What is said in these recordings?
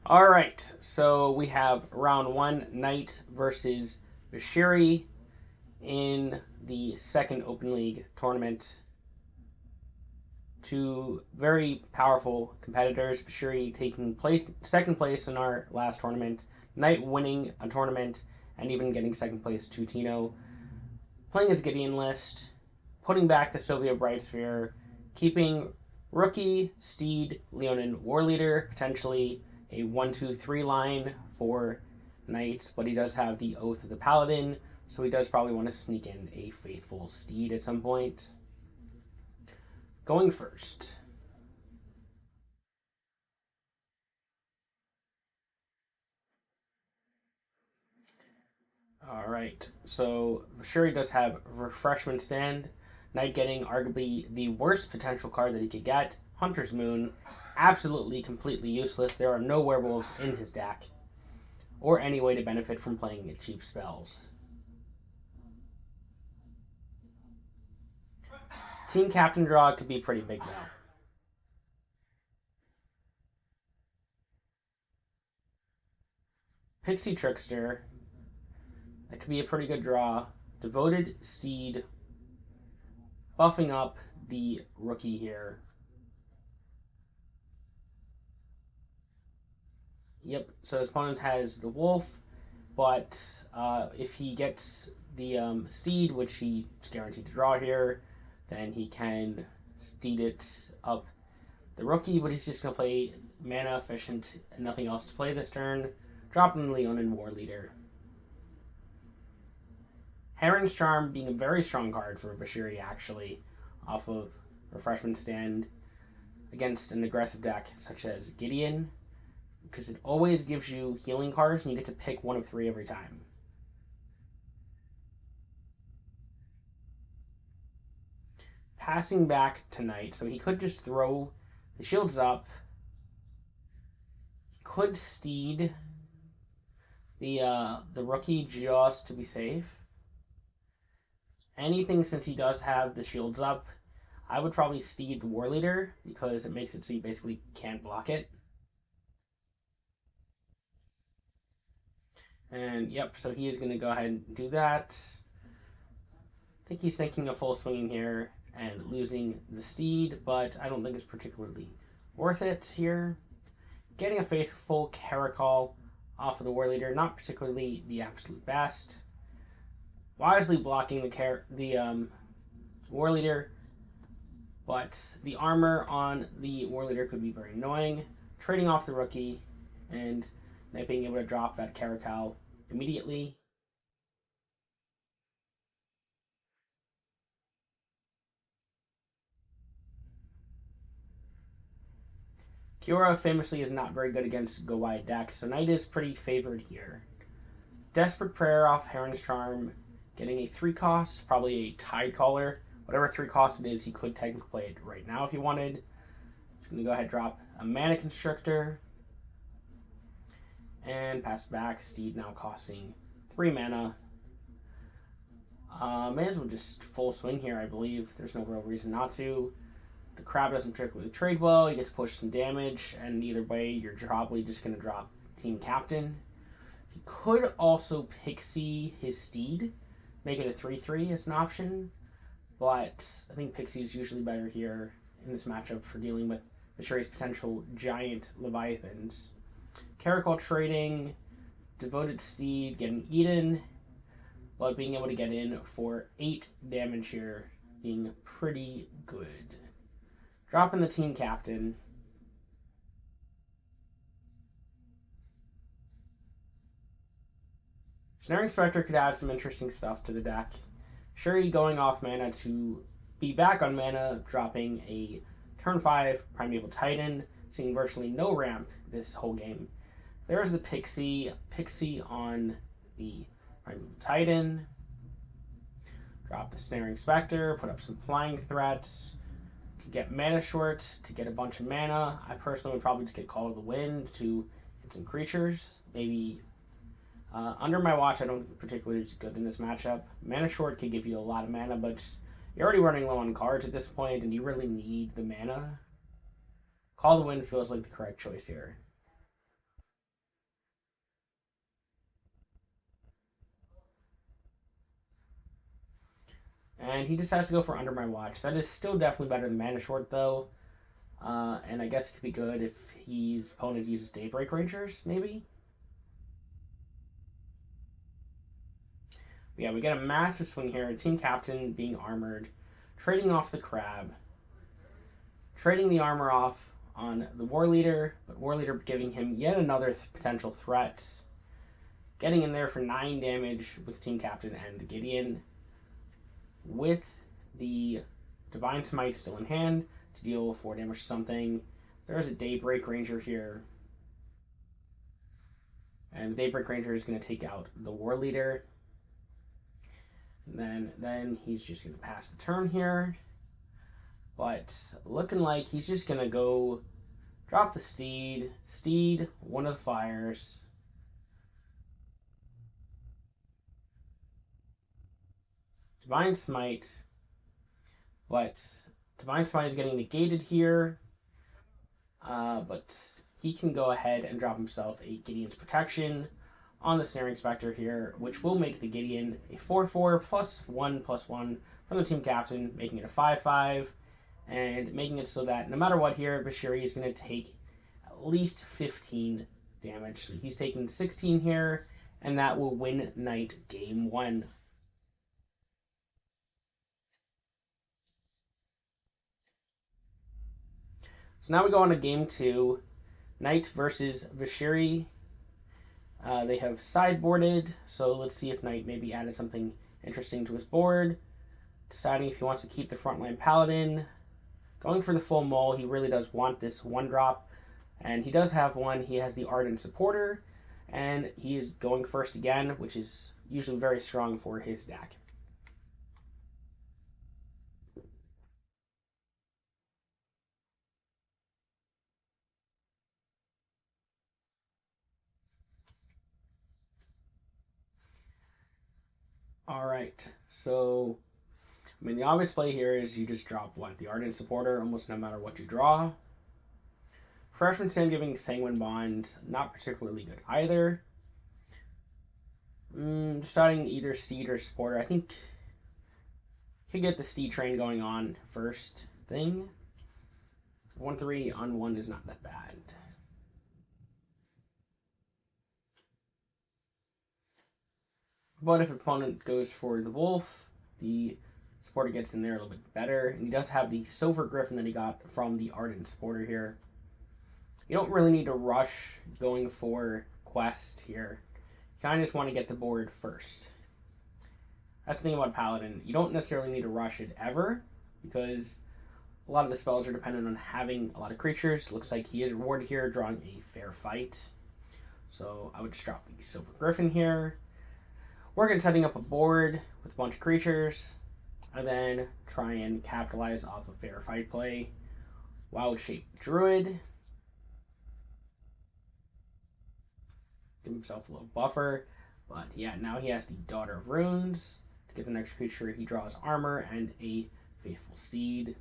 Alright, so we have round 1, Knight versus Vashiri in the second Open League tournament. Two very powerful competitors, Vashiri taking second place in our last tournament, Knight winning a tournament and even getting second place to Tino, playing his Gideon list, putting back the Sylvia Bright Sphere, keeping Rookie, Steed, Leonin, Warleader, potentially a 1-2-3 line for Knight, but he does have the Oath of the Paladin, so he does probably want to sneak in a Faithful Steed at some point. Going first. Alright, so Vashiri does have Refreshment Stand. Knight getting arguably the worst potential card that he could get, Hunter's Moon. Absolutely, completely useless. There are no werewolves in his deck, or any way to benefit from playing cheap spells. Team Captain draw could be pretty big now. Pixie Trickster, that could be a pretty good draw. Devoted Steed, buffing up the Rookie here. Yep, so his opponent has the Wolf, but if he gets the Steed, which he's guaranteed to draw here, then he can Steed it up the Rookie, but he's just going to play mana efficient and nothing else to play this turn, dropping Leonin Warleader. Heron's Charm being a very strong card for Vashiri, actually, off of Refreshment Stand against an aggressive deck such as Gideon, because it always gives you healing cards and you get to pick one of 3 every time. Passing back to Knight, so he could just throw the shields up. He could Steed the Rookie just to be safe. Anything, since he does have the shields up, I would probably Steed the Warleader because it makes it so you basically can't block it. And yep, so he is going to go ahead and do that. I think he's thinking of full swinging here and losing the Steed, but I don't think it's particularly worth it here. Getting a Faithful Caracol off of the Warleader, not particularly the absolute best. Wisely blocking the Warleader, but the armor on the Warleader could be very annoying. Trading off the Rookie and not being able to drop that Caracol immediately. Kiora famously is not very good against go wide decks, so Knight is pretty favored here. Desperate Prayer off Heron's Charm, getting a 3-cost, probably a Tidecaller. Whatever 3-cost it is, he could technically play it right now if he wanted. He's going to go ahead and drop a Mana Constrictor. And pass back. Steed now costing 3 mana. May as well just full swing here, I believe. There's no real reason not to. The Crab doesn't particularly trade well. You get to push some damage, and either way, you're probably just going to drop Team Captain. He could also Pixie his Steed, make it a 3-3 as an option, but I think Pixie is usually better here in this matchup for dealing with Vashiri's potential giant Leviathans. Caracol trading, Devoted Steed, getting Eden, but being able to get in for 8 damage here, being pretty good. Dropping the Team Captain. Snaring Spectre could add some interesting stuff to the deck. Shuri going off mana to be back on mana, dropping a turn 5 Primeval Titan, seeing virtually no ramp this whole game. There's the Pixie on the Primeval Titan. Drop the Snaring Spectre, put up some flying threats. Could get mana short to get a bunch of mana. I personally would probably just get Call of the Wind to hit some creatures. Maybe Under My Watch I don't think particularly is good in this matchup. Mana short could give you a lot of mana, but you're already running low on cards at this point, and you really need the mana. Call of the Wind feels like the correct choice here. And he decides to go for Under My Watch. That is still definitely better than Mana Short, though. And I guess it could be good if his opponent uses Daybreak Rangers, maybe? But yeah, we get a massive swing here. Team Captain being armored. Trading off the Crab. Trading the armor off on the War Leader, but War Leader giving him yet another potential threat. Getting in there for 9 damage with Team Captain and the Gideon. With the Divine Smite still in hand to deal 4 damage to something. There's a Daybreak Ranger here. And the Daybreak Ranger is going to take out the War Leader. And then he's just going to pass the turn here. But looking like he's just going to go drop the Steed. Steed, one of the fires. Divine Smite. But Divine Smite is getting negated here. But he can go ahead and drop himself a Gideon's Protection on the Snaring Spectre here, which will make the Gideon a 4/4 +1/+1 from the team captain, making it a 5/5, and making it so that no matter what here, Vashiri is going to take at least 15 damage. So he's taking 16 here, and that will win Knight game 1. So now we go on to game 2, Knight versus Vashiri. They have sideboarded, so let's see if Knight maybe added something interesting to his board. Deciding if he wants to keep the frontline Paladin. Going for the full mole, he really does want this 1-drop. And he does have one. He has the Ardent Supporter, and he is going first again, which is usually very strong for his deck. Alright, so, I mean, the obvious play here is you just drop, what, the Ardent Supporter almost no matter what you draw. Freshman Stand giving Sanguine Bond, not particularly good either. Deciding either Steed or Supporter. I think you could get the Steed train going on first thing. 1/3 on 1 is not that bad. But if opponent goes for the Wolf, the Supporter gets in there a little bit better. And he does have the Silver Griffin that he got from the Ardent Supporter here. You don't really need to rush going for Quest here. You kind of just want to get the board first. That's the thing about Paladin. You don't necessarily need to rush it ever, because a lot of the spells are dependent on having a lot of creatures. Looks like he is rewarded here, drawing a Fair Fight. So I would just drop the Silver Griffin here. Work on setting up a board with a bunch of creatures, and then try and capitalize off a Fair Fight play. Wild Shape Druid. Give himself a little buffer, but yeah, now he has the Daughter of Runes. To get the next creature, he draws armor and a Faithful Steed,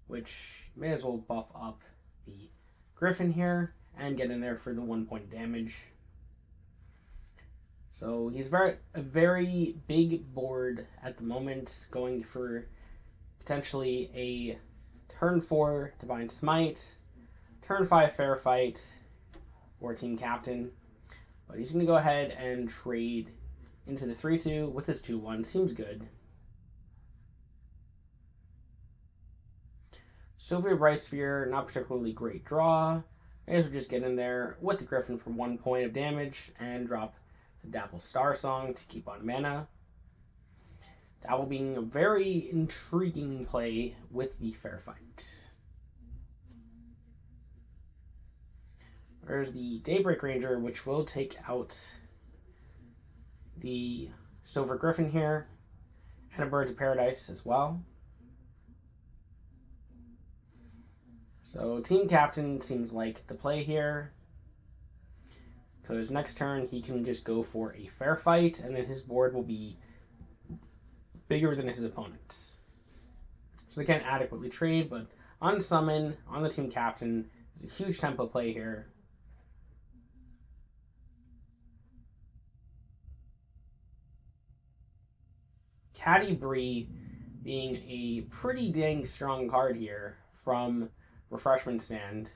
which may as well buff up the Griffin here and get in there for the 1-point damage. So he's a very big board at the moment, going for potentially a turn 4 Divine Smite, turn 5 Fair Fight, or Team Captain. But he's going to go ahead and trade into the 3/2 with his 2/1. Seems good. Sylvia Bright Sphere, not particularly great draw. I guess we'll just get in there with the Griffin for 1 point of damage and drop the Dapple Star Song to keep on mana. Dapple being a very intriguing play with the Fair Fight. There's the Daybreak Ranger, which will take out the Silver Griffin here, and a Birds of Paradise as well. So Team Captain seems like the play here, because next turn he can just go for a Fair Fight, and then his board will be bigger than his opponent's. So they can't adequately trade, but on summon, on the Team Captain, there's a huge tempo play here. Caddy being a pretty dang strong card here from Refreshment Stand.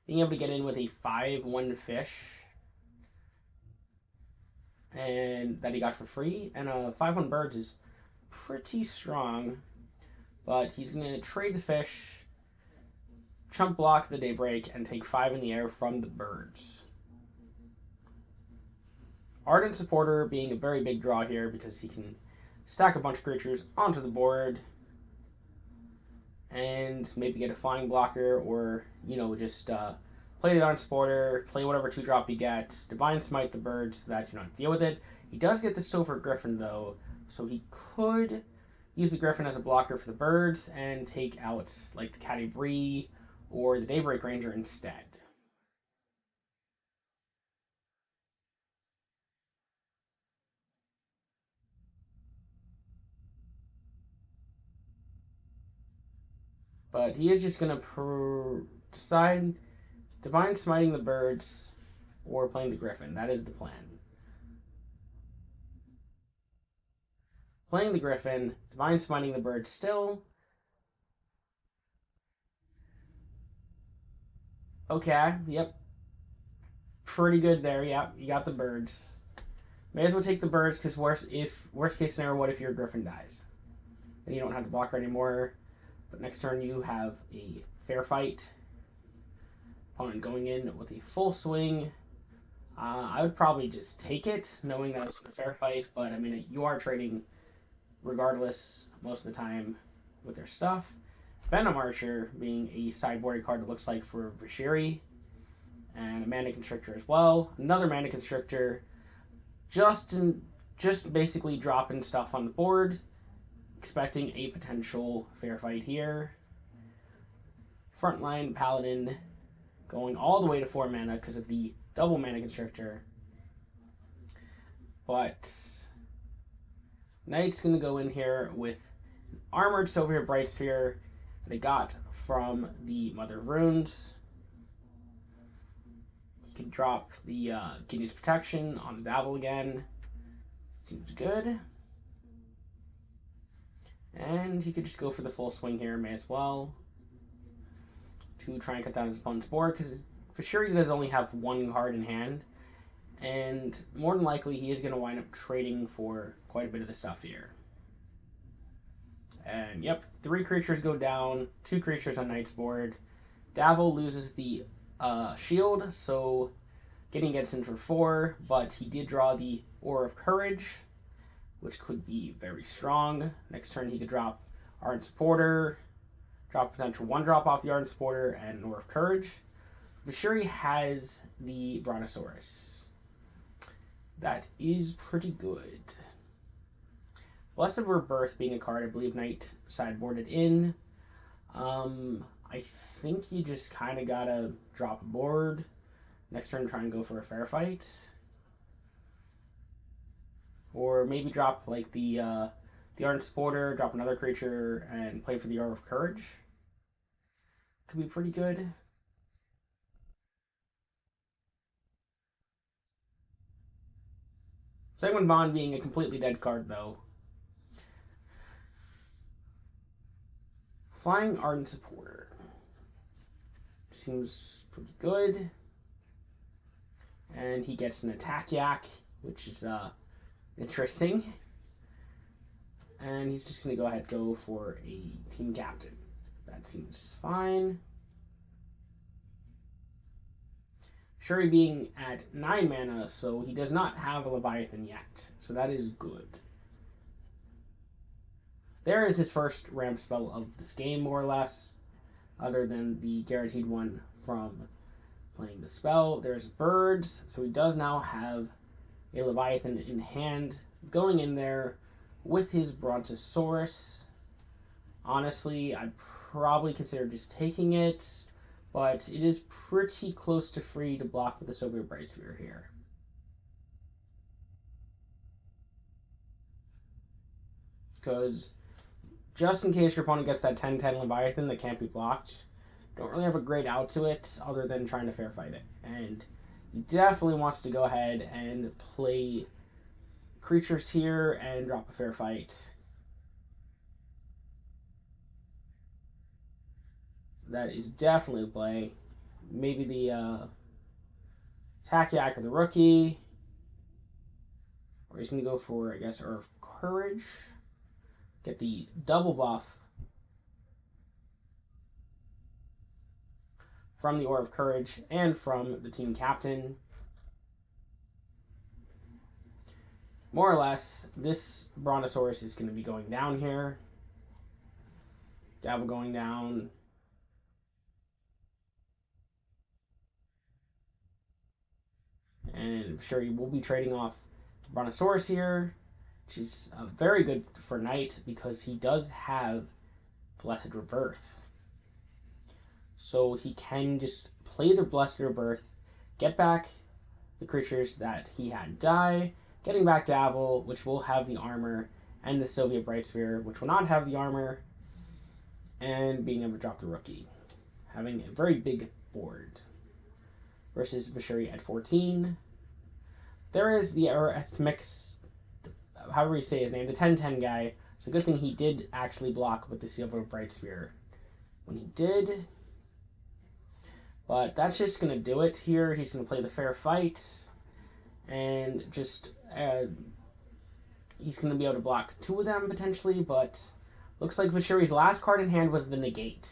Being able to get in with a 5/1 fish and that he got for free, and a 5/1 birds is pretty strong, but he's going to trade the fish, chump block the Daybreak, and take 5 in the air from the birds. Ardent Supporter being a very big draw here because he can stack a bunch of creatures onto the board and maybe get a flying blocker, or, you know, just play the Ardent Supporter, play whatever 2-drop he gets, Divine Smite the birds so that you don't deal with it. He does get the Silver Griffin though, so he could use the Griffin as a blocker for the birds and take out like the Caddy or the Daybreak Ranger instead. But he is just going to decide Divine Smiting the birds or playing the Griffin. That is the plan. Playing the Griffin, Divine Smiting the birds still. Okay, yep. Pretty good there, yep. You got the birds. May as well take the birds, because worst case scenario, what if your Griffin dies? Then you don't have to block her anymore. But next turn you have a fair fight. Opponent going in with a full swing. I would probably just take it, knowing that it's a fair fight. But I mean, you are trading regardless most of the time with their stuff. Venom Archer being a sideboarded card, it looks like, for Vashiri. And a Mana Constrictor as well. Another Mana Constrictor. Just basically dropping stuff on the board. Expecting a potential fair fight here. Frontline Paladin going all the way to 4 mana because of the double Mana Constrictor. But Knight's going to go in here with Armored Silver Bright Sphere they got from the Mother of Runes. You can drop the Gideon's Protection on the Davil again. Seems good. And he could just go for the full swing here, may as well, to try and cut down his opponent's board, because Vashiri does only have 1 card in hand, and more than likely he is going to wind up trading for quite a bit of the stuff here. And yep, 3 creatures go down, 2 creatures on Knight's board. Davil loses the shield, so Gideon gets in for 4, but he did draw the Aura of Courage, which could be very strong. Next turn he could drop Ardent Supporter, drop a potential 1-drop off the Ardent Supporter, and an Aura of Courage. Vashiri has the Brontosaurus. That is pretty good. Blessed Rebirth being a card I believe Knight sideboarded in. I think you just kind of gotta drop a board. Next turn try and go for a fair fight. Or maybe drop like the Ardent Supporter, drop another creature, and play for the Aura of Courage. Could be pretty good. Sanguine Bond being a completely dead card, though. Flying Ardent Supporter. Seems pretty good. And he gets an Attack Yak, which is interesting. And he's just going to go ahead and go for a Team Captain. That seems fine. Shuri being at 9 mana, so he does not have a Leviathan yet. So that is good. There is his first ramp spell of this game, more or less. Other than the guaranteed one from playing the spell. There's birds, so he does now have a Leviathan in hand. Going in there with his Brontosaurus. Honestly, I'd probably consider just taking it, but it is pretty close to free to block with the Silver Bright Sphere here. Because just in case your opponent gets that 10/10 Leviathan that can't be blocked, don't really have a great out to it other than trying to fair fight it. And he definitely wants to go ahead and play creatures here and drop a fair fight. That is definitely the play. Maybe the attack yak or the rookie. Or he's going to go for, I guess, Earth Courage. Get the double buff from the Aura of Courage and from the team captain. More or less, this Brontosaurus is going to be going down here. Davil going down. And Vashiri will be trading off Brontosaurus here, which is very good for Knight because he does have Blessed Rebirth. So he can just play the Blessed Rebirth, get back the creatures that he had die, getting back Davil, which will have the armor, and the Sylvia Bright Sphere, which will not have the armor, and being able to drop the rookie. Having a very big board. Versus Vashiri at 14. There is the Arithmix, however you say his name, the 10-10 guy. It's a good thing he did actually block with the Silver Bright Sphere when he did. But that's just going to do it here. He's going to play the fair fight. And just, he's going to be able to block 2 of them potentially. But looks like Vashiri's last card in hand was the Negate.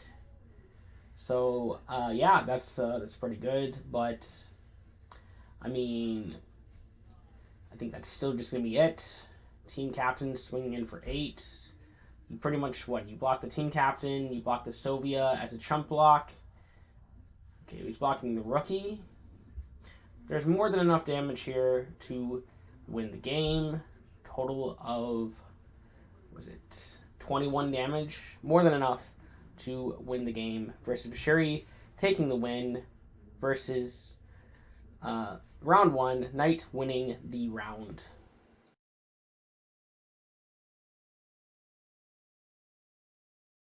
So, yeah, that's pretty good. But, I mean, I think that's still just going to be it. Team captain swinging in for 8. You pretty much, you block the team captain, you block the Sylvia as a chump block. Okay, he's blocking the rookie. There's more than enough damage here to win the game. Total of, 21 damage? More than enough to win the game versus Vashiri taking the win versus round 1, Knight winning the round.